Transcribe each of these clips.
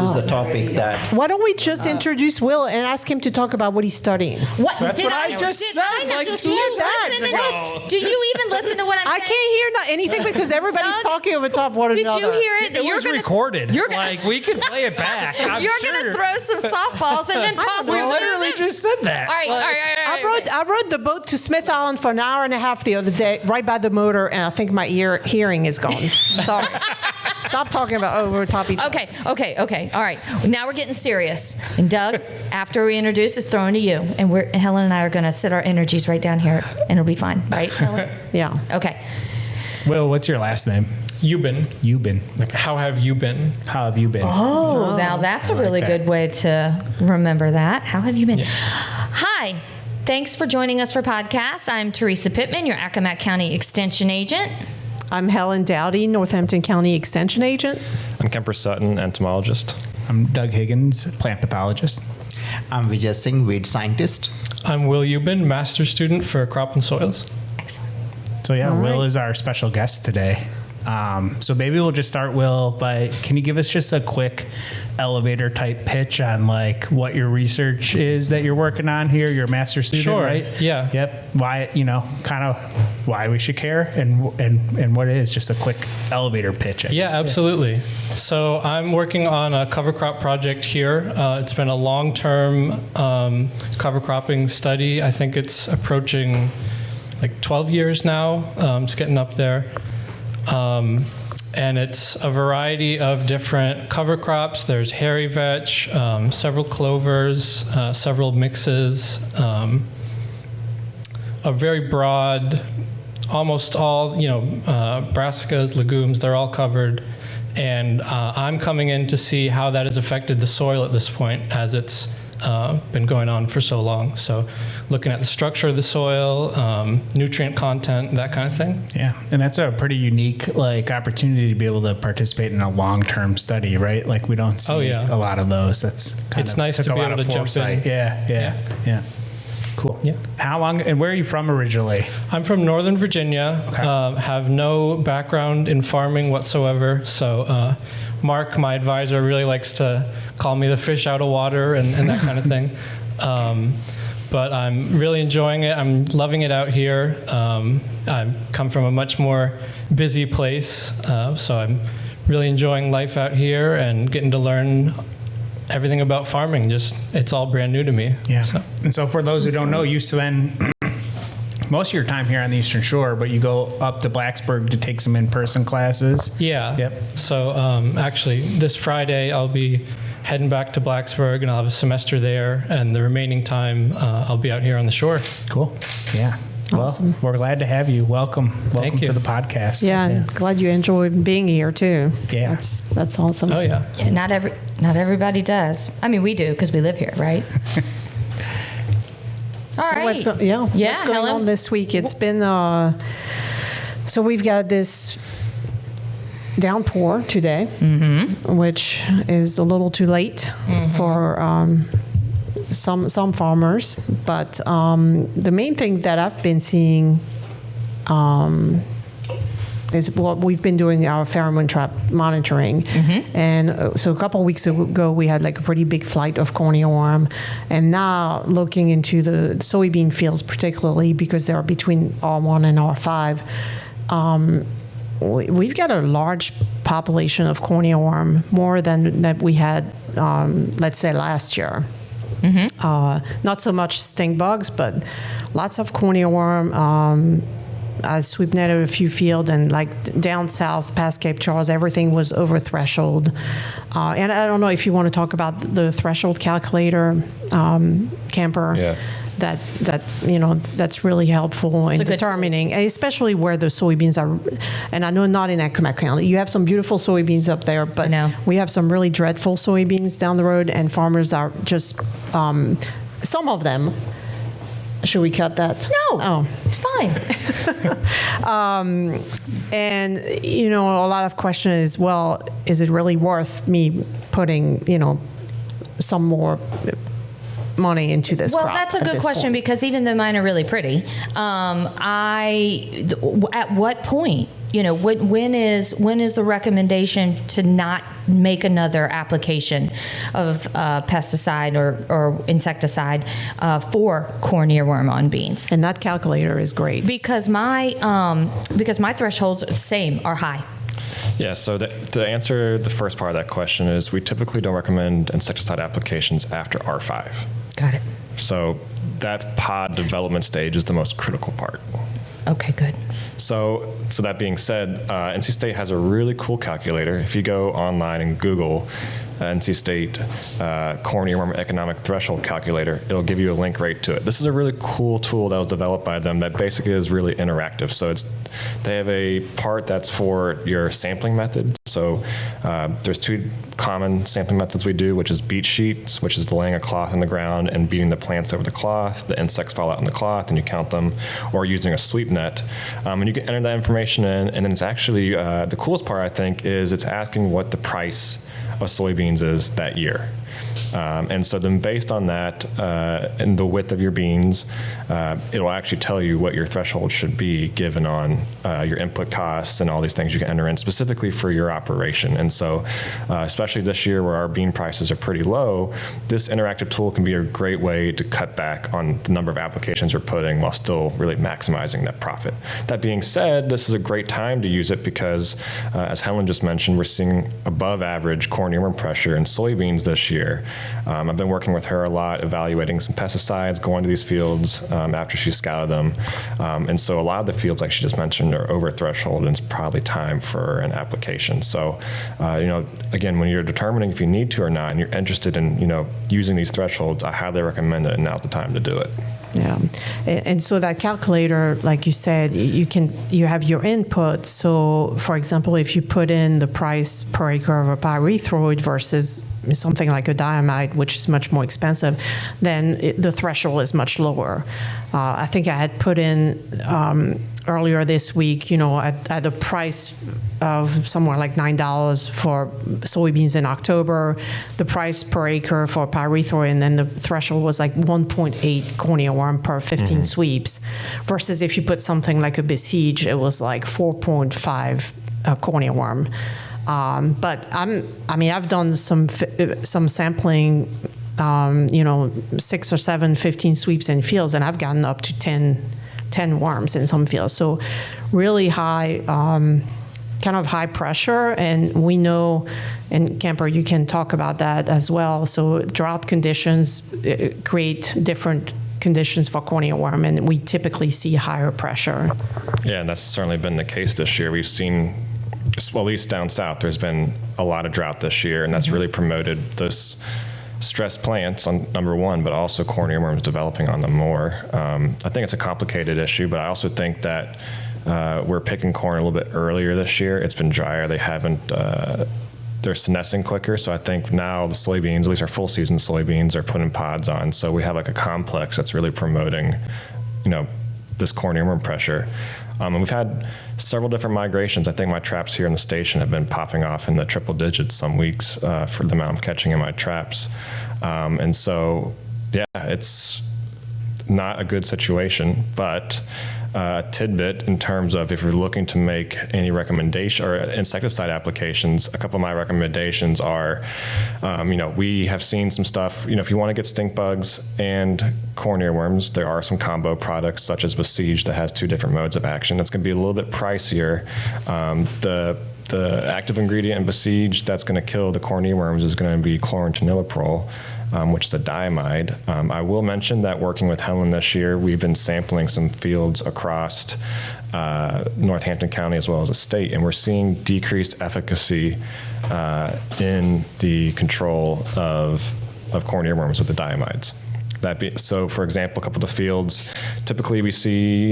introduce the topic that... Why don't we just introduce Will and ask him to talk about what he's studying? What? That's what I just said like 2 seconds ago. Do you even listen to what I'm I saying? can't hear anything because everybody's Doug, talking over top one Did another. you hear it? It was recorded. Like, we can play it back. I'm You're sure. going to throw some softballs and then toss them. We literally just said that. All right, all right. I rode the boat to Smith Island for an hour and a half the other day, right by the motor, and I think my hearing is gone. Sorry. Stop talking about over top each other. Okay. All right. Now we're getting serious. And Doug, after we introduce, it's thrown to you. And Helen and I are going to sit our energies right down here, and it'll be fine. Right, Helen? Yeah. Okay. Will, what's your last name? Euben. Like, how have you been? How have you been? Oh, now that's a really that. good way to remember that. How have you been? Hi. Thanks for joining us for podcast. I'm Teresa Pittman, your Accomack County Extension Agent. I'm Helen Dowdy, Northampton County Extension Agent. I'm Kemper Sutton, entomologist. I'm Doug Higgins, plant pathologist. I'm Vijay Singh, weed scientist. I'm Will Euben, master student for crop and soils. Excellent. So yeah, All Will right. is our special guest today. So maybe we'll just start, Will, by can you give us just a quick elevator type pitch on like what your research is that you're working on here? You're a master student, Sure, right? yeah. Yep. Why, kind of why we should care and what it is, just a quick elevator pitch. Yeah, absolutely. So I'm working on a cover crop project here. It's been a long-term cover cropping study. I think it's approaching like 12 years now. It's getting up there. And it's a variety of different cover crops. There's hairy vetch, several clovers, several mixes, a very broad, almost all, brassicas, legumes, they're all covered. And I'm coming in to see how that has affected the soil at this point as it's been going on for so long. So looking at the structure of the soil, nutrient content, that kind of thing. Yeah, and that's a pretty unique opportunity to be able to participate in a long-term study, right? Like we don't see a lot of those. That's It's nice to be able to jump in. Yeah. Cool. Yeah. How long and where are you from originally? I'm from Northern Virginia. Okay. Have no background in farming whatsoever. So Mark, my advisor, really likes to call me the fish out of water and that kind of thing. But I'm really enjoying it. I'm loving it out here. I come from a much more busy place, so I'm really enjoying life out here and getting to learn everything about farming. Just it's all brand new to me. Yeah. So. And so for those who don't know, you spend most of your time here on the Eastern Shore, but you go up to Blacksburg to take some in-person classes. Yeah. Yep. So actually, this Friday I'll be heading back to Blacksburg, and I'll have a semester there, and the remaining time I'll be out here on the shore. Cool. Yeah. Awesome. Well, we're glad to have you. Welcome Thank you. to the podcast. Yeah, I'm glad you enjoyed being here too. Yeah. That's awesome. Oh yeah. Yeah, not everybody does. I mean, we do because we live here, right? All So right. what's going on Helen? this week? It's been so we've got this downpour today, which is a little too late for some farmers. But the main thing that I've been seeing is what we've been doing our pheromone trap monitoring. And so a couple of weeks ago, we had like a pretty big flight of cornea worm. And now looking into the soybean fields, particularly because they're between R1 and R5, we've got a large population of cornea worm, more than that we had, let's say, last year. Not so much stink bugs, but lots of cornea worm. I sweep netted a few fields, and like down south past Cape Charles, everything was over threshold. And I don't know if you want to talk about the threshold calculator, Camper. Yeah. That's really helpful in a good determining, especially where the soybeans are. And I know not in Accomack County. You have some beautiful soybeans up there, but we have some really dreadful soybeans down the road, and farmers are just some of them. Should we cut that? No. Oh. It's fine. And, a lot of question is, well, is it really worth me putting, some more money into this Well, crop that's a at good this question point? because even though mine are really pretty, at what point? when is the recommendation to not make another application of pesticide or insecticide for corn earworm on beans? And that calculator is great. Because my thresholds are high. Yeah, so to answer the first part of that question is we typically don't recommend insecticide applications after R5. Got it. So that pod development stage is the most critical part. Okay, good. So that being said, NC State has a really cool calculator. If you go online and Google NC State corn earworm economic threshold calculator, it'll give you a link right to it. This is a really cool tool that was developed by them that basically is really interactive. So they have a part that's for your sampling method. So there's two common sampling methods we do, which is beat sheets, which is laying a cloth on the ground and beating the plants over the cloth. The insects fall out on the cloth and you count them, or using a sweep net. And you can enter that information in, and then it's actually, the coolest part I think is it's asking what the price of soybeans is that year. And so then based on that and the width of your beans, it'll actually tell you what your threshold should be given on your input costs and all these things you can enter in specifically for your operation. And so especially this year where our bean prices are pretty low, this interactive tool can be a great way to cut back on the number of applications we're putting while still really maximizing that profit. That being said, this is a great time to use it because as Helen just mentioned, we're seeing above average corn earworm pressure in soybeans this year. I've been working with her a lot, evaluating some pesticides, going to these fields after she scouted them. And so a lot of the fields, like she just mentioned, are over threshold, and it's probably time for an application. So, again, when you're determining if you need to or not, and you're interested in, using these thresholds, I highly recommend it, and now's the time to do it. Yeah, and so that calculator, like you said, you have your input. So, for example, if you put in the price per acre of a pyrethroid versus something like a diamide, which is much more expensive, then the threshold is much lower. I think I had put in earlier this week, at the price of somewhere like $9 for soybeans in October, the price per acre for pyrethroid, and then the threshold was like 1.8 corn earworm per 15 sweeps, versus if you put something like a besiege, it was like 4.5 corn earworm. But I've done some sampling, 6 or 7, 15 sweeps in fields, and I've gotten up to 10 worms in some fields. So really high, kind of high pressure. And we know, and Kemper, you can talk about that as well. So drought conditions create different conditions for corn earworm, and we typically see higher pressure. Yeah, and that's certainly been the case this year. We've seen, well, at least down south, there's been a lot of drought this year, and that's really promoted this stressed plants on number one, but also corn earworms developing on them more. I think it's a complicated issue, but I also think that we're picking corn a little bit earlier this year. It's been drier. They haven't, they're senescing quicker. So I think now the soybeans, at least our full season soybeans, are putting pods on. So we have like a complex that's really promoting, this corn earworm pressure. And we've had several different migrations. I think my traps here in the station have been popping off in the triple digits some weeks for the amount I'm catching in my traps. And so, yeah, it's not a good situation, but a tidbit in terms of if you're looking to make any recommendation or insecticide applications, a couple of my recommendations are, we have seen some stuff, if you want to get stink bugs and corn earworms, there are some combo products such as Besiege that has 2 different modes of action. That's going to be a little bit pricier. The active ingredient in Besiege that's going to kill the corn earworms is going to be chlorantraniliprole, which is a diamide. I will mention that working with Helen this year, we've been sampling some fields across Northampton County as well as the state, and we're seeing decreased efficacy in the control of corn earworms with the diamides. So, for example, a couple of the fields, typically we see,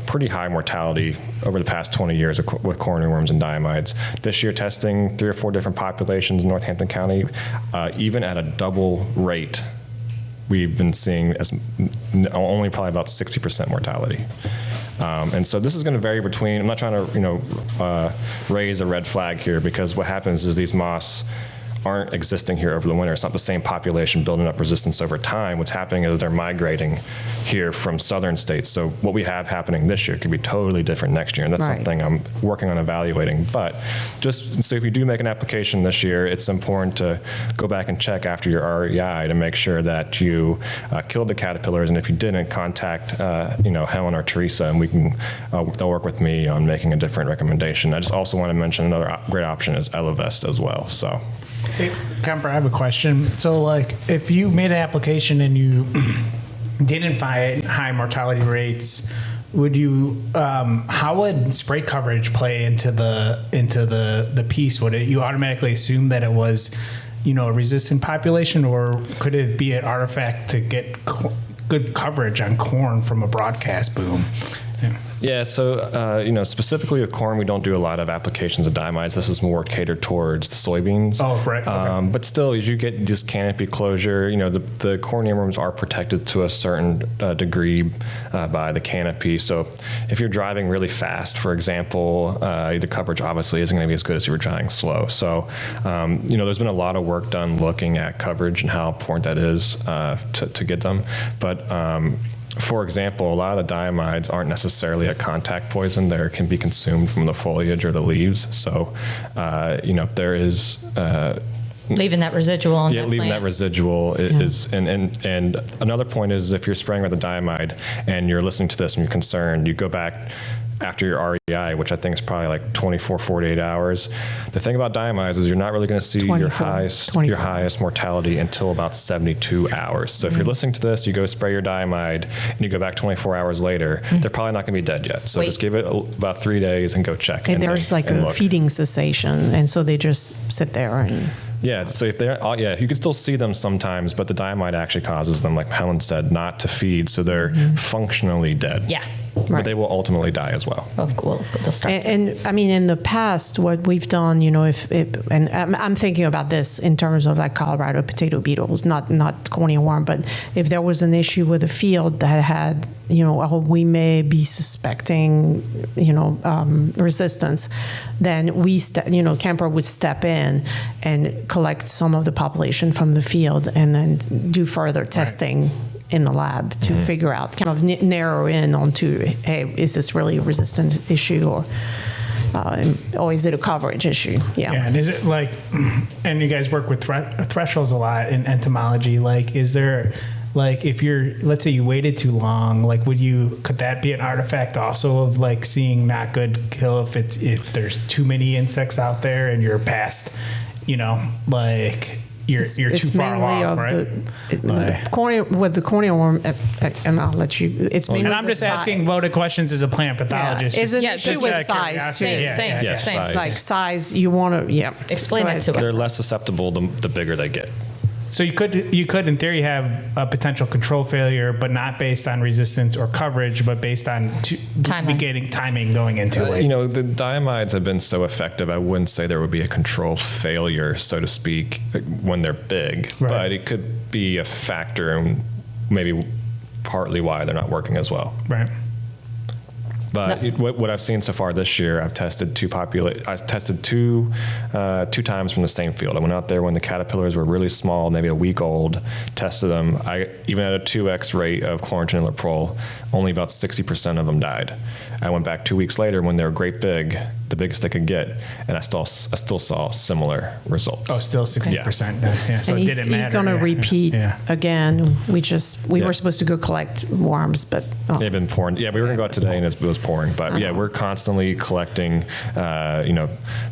pretty high mortality over the past 20 years with corn earworms and diamides. This year, testing 3 or 4 different populations in Northampton County, even at a double rate, we've been seeing only probably about 60% mortality. And so this is going to vary between, I'm not trying to, raise a red flag here, because what happens is these moths aren't existing here over the winter. It's not the same population building up resistance over time. What's happening is they're migrating here from southern states. So what we have happening this year could be totally different next year, and that's Right. something I'm working on evaluating. But just so if you do make an application this year, it's important to go back and check after your REI to make sure that you killed the caterpillars, and if you didn't, contact Helen or Teresa, and we can they'll work with me on making a different recommendation. I just also want to mention another great option is Elevest as well. So. Hey, Kemper, I have a question. So, like, if you made an application and you didn't find high mortality rates, would you? How would spray coverage play into the piece? Would you automatically assume that it was, a resistant population, or could it be an artifact to get good coverage on corn from a broadcast boom? Yeah, so specifically with corn, we don't do a lot of applications of diamides. This is more catered towards the soybeans. Oh, right. Okay. But still, as you get this canopy closure, the corn earworms are protected to a certain degree by the canopy. So if you're driving really fast, for example, the coverage obviously isn't going to be as good as if you were driving slow. So there's been a lot of work done looking at coverage and how important that is to get them. But for example, a lot of the diamides aren't necessarily a contact poison. They can be consumed from the foliage or the leaves. So, there is leaving that residual on that leaving plant. that residual is, and another point is if you're spraying with a diamide and you're listening to this and you're concerned, you go back after your REI, which I think is probably like 24, 48 hours. The thing about diamides is you're not really going to see your highest mortality until about 72 hours. So if you're listening to this, you go spray your diamide and you go back 24 hours later, they're probably not going to be dead yet. So just give it about 3 days and go check. And there's like a feeding cessation, and so they just sit there and... Yeah, so if they're, you can still see them sometimes, but the diamide actually causes them, like Helen said, not to feed, so they're functionally dead. Yeah. But they will ultimately die as well. Well, they'll start. And I mean, in the past, what we've done, and I'm thinking about this in terms of like Colorado potato beetles, not cornea worm, but if there was an issue with a field that had, we may be suspecting, resistance, then Kemper would step in and collect some of the population from the field and then do further testing in the lab to figure out, kind of narrow in onto, hey, is this really a resistant issue or is it a coverage issue? Yeah. Yeah, and is it like, and you guys work with thresholds a lot in entomology, like, is there, like, if let's say you waited too long, like, could that be an artifact also of like seeing not good kill if there's too many insects out there and you're past, like, you're too far along, right? With the cornea worm, and I'll let you. It's mainly. And I'm just asking loaded questions as a plant pathologist. It's an issue just with out of size too. curiosity. Same. Size. Like size, you want to Explain it to us. They're less susceptible the bigger they get. So you could in theory have a potential control failure, but not based on resistance or coverage, but based on timing going into it. The diamides have been so effective. I wouldn't say there would be a control failure, so to speak, when they're big, but it could be a factor and maybe partly why they're not working as well. Right. But what I've seen so far this year, I've tested two times from the same field. I went out there when the caterpillars were really small, maybe a week old, tested them. I even at a 2x rate of chlorantranil or prol, only about 60% of them died. I went back 2 weeks later when they were great big, the biggest they could get, and I still saw similar results. Oh, still 60%. Yeah. So and it didn't matter. He's going to repeat again. We were supposed to go collect worms, but they've been pouring. Yeah, we were going to go out today, and it was pouring. But we're constantly collecting,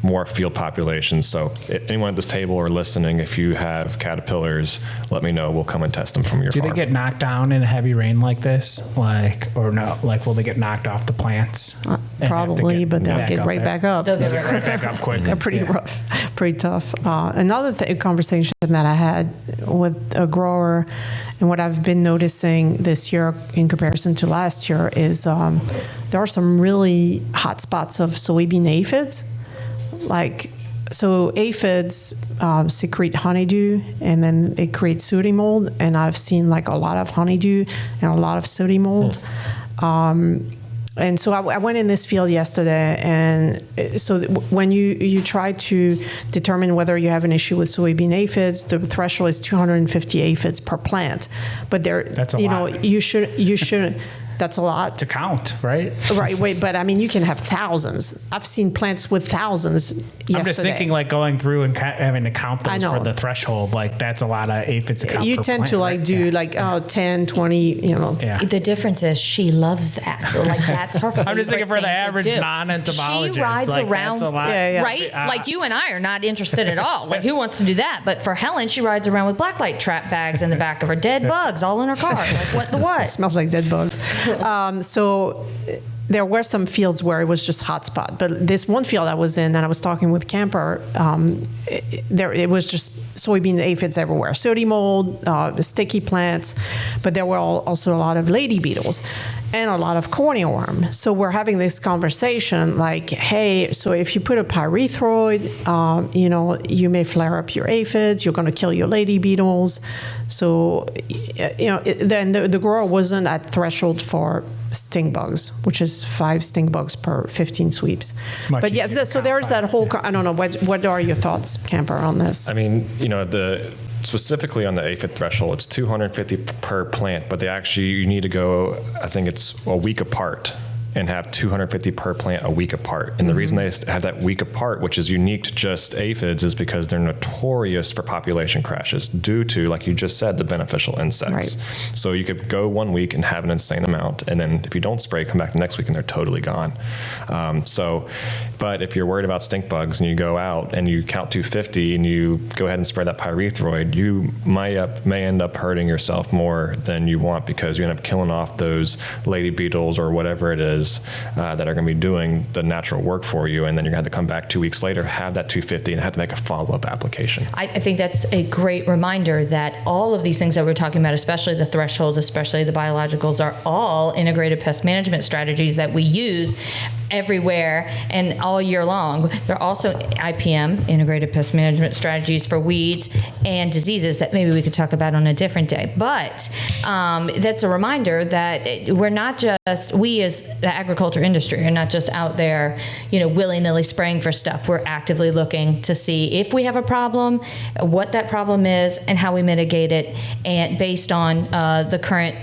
more field populations. So anyone at this table or listening, if you have caterpillars, let me know. We'll come and test them from your farm. Do they get knocked down in a heavy rain like this? Or no? Like, will they get knocked off the plants? Probably, but they'll get right back up. They'll get right back up quick. They're pretty rough, pretty tough. Another conversation that I had with a grower, and what I've been noticing this year in comparison to last year is there are some really hot spots of soybean aphids. So aphids secrete honeydew, and then it creates sooty mold. And I've seen like a lot of honeydew and a lot of sooty mold. And so I went in this field yesterday, and so when you try to determine whether you have an issue with soybean aphids, the threshold is 250 aphids per plant. But That's a lot. you shouldn't. That's a lot. To count, right? Right, wait, but I mean, you can have thousands. I've seen plants with thousands yesterday. I'm just thinking like going through and having to count I those know. for the threshold. Like that's a lot of aphids to count You per tend plant, to like right? do Yeah. like 10, 20, Yeah. The difference is she loves that. So, like that's her. I'm just thinking for the favorite thing to average do. non-entomologist, She rides like, around, that's a lot. Yeah, yeah. right? Like you and I are not interested at all. Like who wants to do that? But for Helen, she rides around with blacklight trap bags in the back of her, dead bugs all in her car. Like what the It what? smells like dead bugs. So there were some fields where it was just hotspot, but this one field I was in, and I was talking with camper, it was just soybean aphids everywhere, sooty mold, sticky plants, but there were also a lot of lady beetles and a lot of cornea worm. So we're having this conversation like, hey, so if you put a pyrethroid, you may flare up your aphids, you're going to kill your lady beetles. So, then the grower wasn't at threshold for sting bugs, which is 5 sting bugs per 15 sweeps. Much But yeah, easier to so count there's that 5, whole, yeah. I don't know, what are your thoughts, Camper, on this? I mean, specifically on the aphid threshold, it's 250 per plant, but you need to go, I think it's a week apart, and have 250 per plant a week apart. And the reason they have that week apart, which is unique to just aphids, is because they're notorious for population crashes due to, like you just said, the beneficial insects. Right. So you could go 1 week and have an insane amount, and then if you don't spray, come back the next week and they're totally gone. But if you're worried about stink bugs and you go out and you count 250 and you go ahead and spray that pyrethroid, you may end up hurting yourself more than you want, because you end up killing off those lady beetles or whatever it is that are going to be doing the natural work for you, and then you're going to have to come back 2 weeks later, have that 250, and have to make a follow-up application. I think that's a great reminder that all of these things that we're talking about, especially the thresholds, especially the biologicals, are all integrated pest management strategies that we use everywhere and all year long. They're also IPM, integrated pest management strategies for weeds and diseases that maybe we could talk about on a different day. But that's a reminder that we're not just, we as the agriculture industry are not just out there, willy-nilly spraying for stuff. We're actively looking to see if we have a problem, what that problem is, and how we mitigate it, and based on the current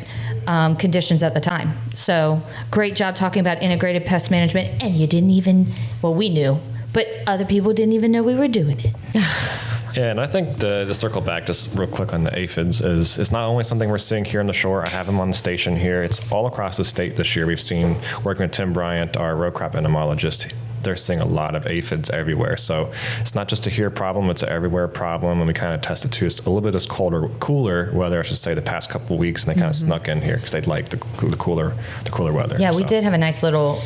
conditions at the time. So great job talking about integrated pest management, and we knew, but other people didn't even know we were doing it. Yeah, and I think the circle back just real quick on the aphids is it's not only something we're seeing here on the shore. I have them on the station here. It's all across the state this year. We've seen, working with Tim Bryant, our row crop entomologist, they're seeing a lot of aphids everywhere. So it's not just a here problem, it's an everywhere problem. And we kind of tested to a little bit of cooler weather, I should say, the past couple of weeks, and they kind of snuck in here because they'd like the cooler weather. Yeah, we So. did have a nice little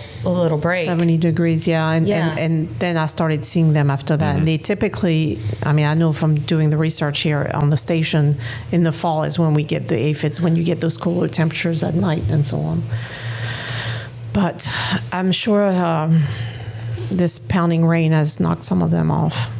break. 70 degrees, yeah. Yeah. And then I started seeing them after that. And they typically, I know from doing the research here on the station, in the fall is when we get the aphids, when you get those cooler temperatures at night and so on. But I'm sure this pounding rain has knocked some of them off.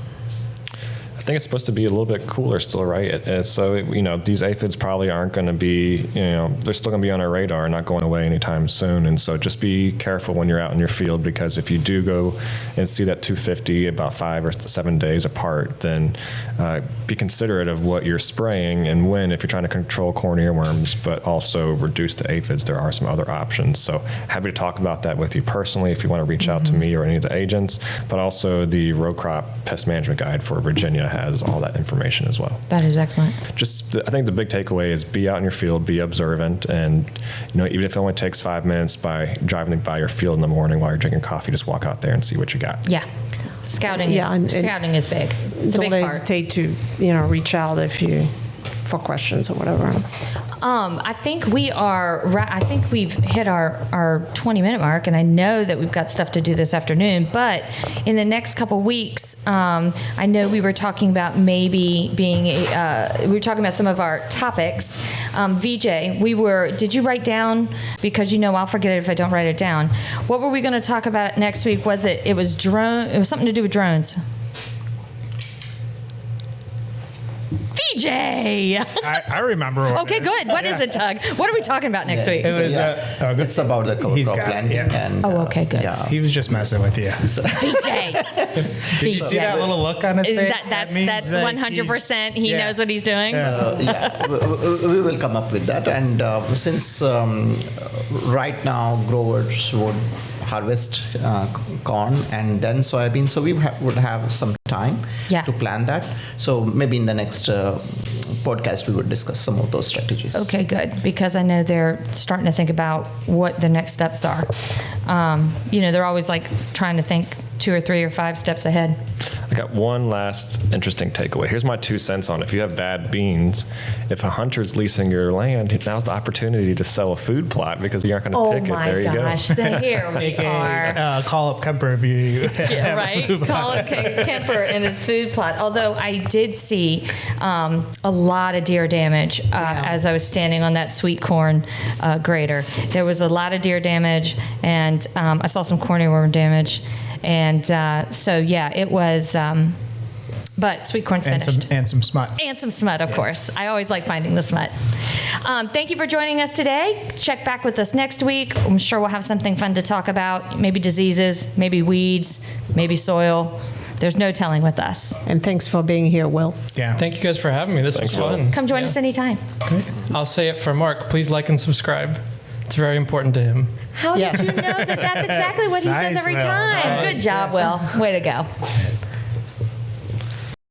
I think it's supposed to be a little bit cooler still, right? So, these aphids probably aren't going to be, they're still going to be on our radar, not going away anytime soon. And so just be careful when you're out in your field, because if you do go and see that 250 about 5 or 7 days apart, then be considerate of what you're spraying and when, if you're trying to control corn earworms, but also reduce the aphids. There are some other options. So happy to talk about that with you personally if you want to reach out to me or any of the agents, but also the row crop pest management guide for Virginia has all that information as well. That is excellent. I think the big takeaway is be out in your field, be observant, and even if it only takes 5 minutes by driving by your field in the morning while you're drinking coffee, just walk out there and see what you got. Yeah. Scouting scouting is big. It's a Don't big part. hesitate to, reach out for questions or whatever. I think we've hit our 20-minute mark, and I know that we've got stuff to do this afternoon. But in the next couple weeks, I know we were talking about maybe we were talking about some of our topics. VJ, did you write down? Because I'll forget it if I don't write it down. What were we going to talk about next week? It was something to do with drones. VJ. I remember. What Okay, it is. good. What is it, Tug? What are we talking about next week? It was. Good. It's about the cover He's crop got it, planting. yeah. And, Oh, okay, good. Yeah. He was just messing with you. VJ. You see that little look on his face? That's 100%. He yeah. knows what he's doing. We will come up with that. And since right now growers would harvest corn and then soybean, so we would have some time Yeah. to plan that. So maybe in the next podcast we would discuss some of those strategies. Okay, good. Because I know they're starting to think about what the next steps are. They're always like trying to think 2 or 3 or 5 steps ahead. I got one last interesting takeaway. Here's my 2 cents on it. If you have bad beans, if a hunter's leasing your land, now's the opportunity to sell a food plot because you aren't going to Oh pick it. my There you gosh, here we are. Call up Kemper if you. Yeah, right? Colin Kemper and his food plot. Although I did see a lot of deer damage as I was standing on that sweet corn grader. There was a lot of deer damage, and I saw some corn earworm damage. And it was, but sweet corn's finished. And some smut. And some smut, of course. I always like finding the smut. Thank you for joining us today. Check back with us next week. I'm sure we'll have something fun to talk about. Maybe diseases, maybe weeds, maybe soil. There's no telling with us. And thanks for being here, Will. Yeah. Thank you guys for having me. This was fun. Come join us anytime. I'll say it for Mark. Please like and subscribe. It's very important to him. How did you know that that's exactly what he says Nice, every Will. time? Good job, Will. Way to go.